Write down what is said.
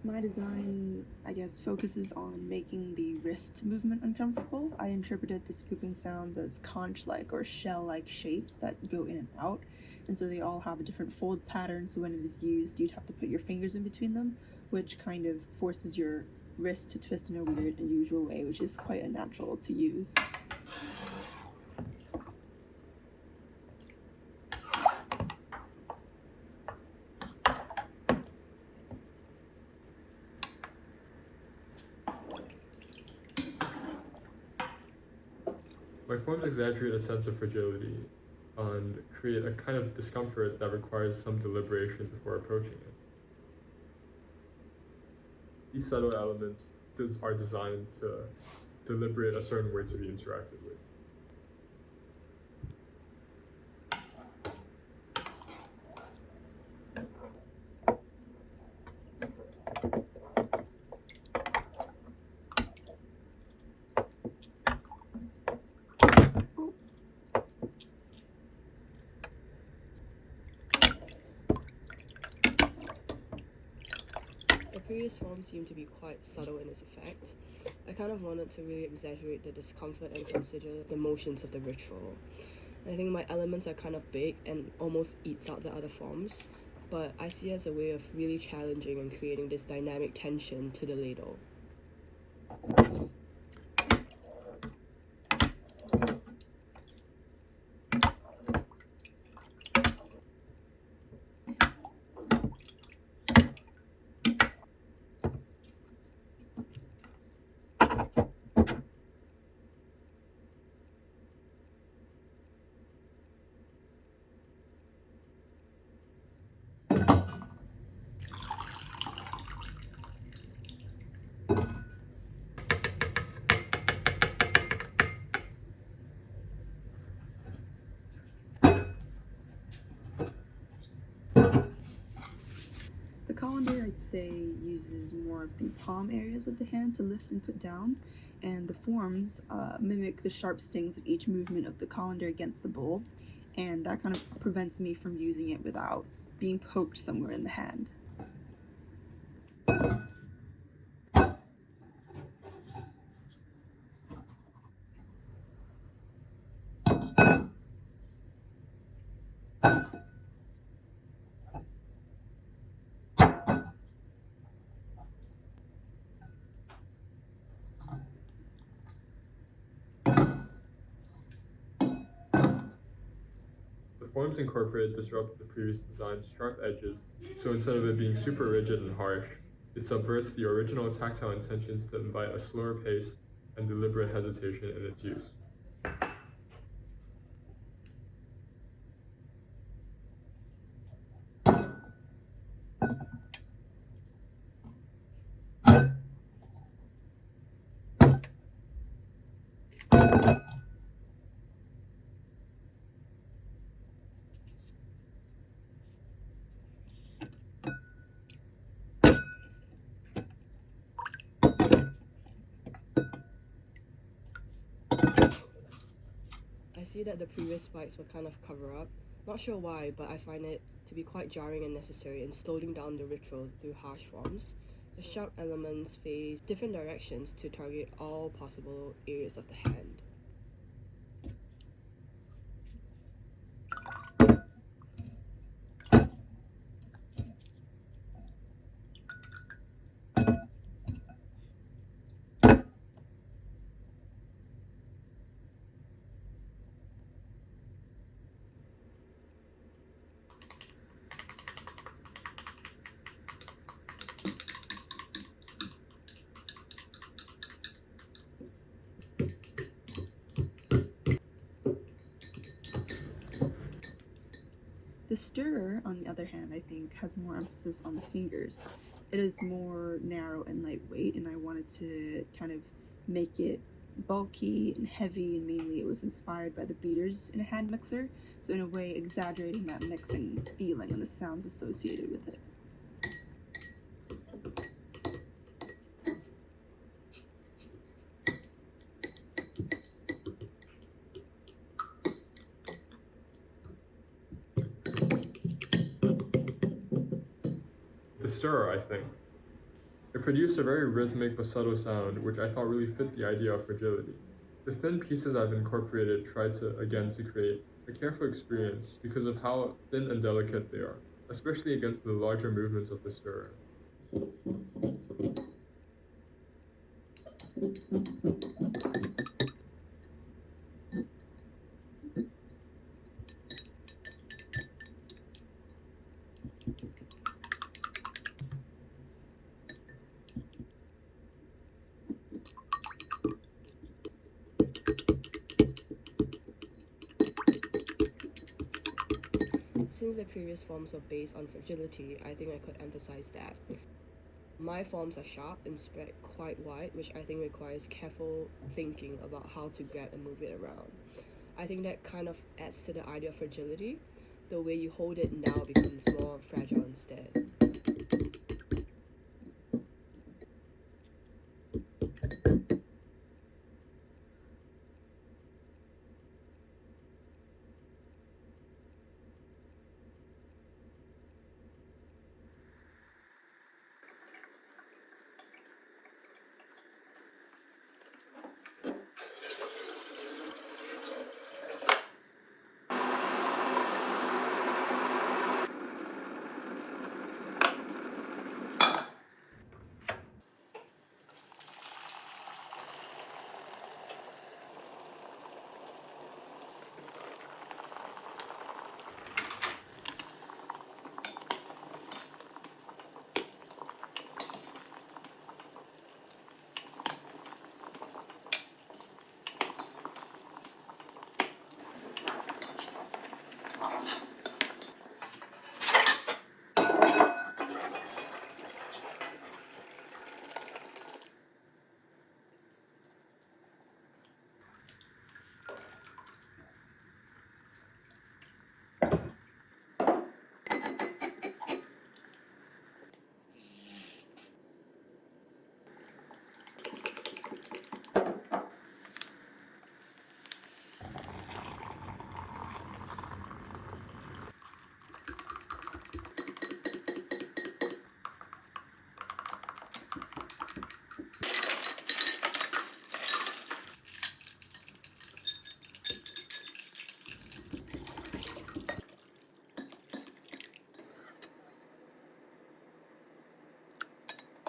My design, I guess, focuses on making the wrist movement uncomfortable. I interpreted the scooping sounds as conch-like or shell-like shapes that go in and out, and so they all have a different fold pattern, so when it is used, you'd have to put your fingers in between them, which kind of forces your wrist to twist in a weird, unusual way, which is quite unnatural to use. My forms exaggerate a sense of fragility and create a kind of discomfort that requires some deliberation before approaching it. These subtle elements are designed to deliberate a certain way to be interacted with. The previous form seemed to be quite subtle in its effect. I kind of wanted to really exaggerate the discomfort and consider the motions of the ritual. I think my elements are kind of big and almost eats out the other forms, but I see it as a way of really challenging and creating this dynamic tension to the ladle. The colander, I'd say, uses more of the palm areas of the hand to lift and put down, and the forms mimic the sharp stings of each movement of the colander against the bowl, and that kind of prevents me from using it without being poked somewhere in the hand. The forms incorporated disrupt the previous design's sharp edges, so instead of it being super rigid and harsh, it subverts the original tactile intentions to invite a slower pace and deliberate hesitation in its use. I see that the previous spikes were kind of cover up. Not sure why, but I find it to be quite jarring and necessary in slowing down the ritual through harsh forms. The sharp elements face different directions to target all possible areas of the hand. The stirrer, on the other hand, I think has more emphasis on the fingers. It is more narrow and lightweight, and I wanted to kind of make it bulky and heavy, and mainly it was inspired by the beaters in a hand mixer, so in a way exaggerating that mixing feeling and the sounds associated with it. The stirrer, I think, It produced a very rhythmic but subtle sound, which I thought really fit the idea of fragility. The thin pieces I've incorporated try to create a careful experience because of how thin and delicate they are, especially against the larger movements of the stirrer. Since the previous forms were based on fragility, I think I could emphasize that. My forms are sharp and spread quite wide, which I think requires careful thinking about how to grab and move it around. I think that kind of adds to the idea of fragility. The way you hold it now becomes more fragile instead.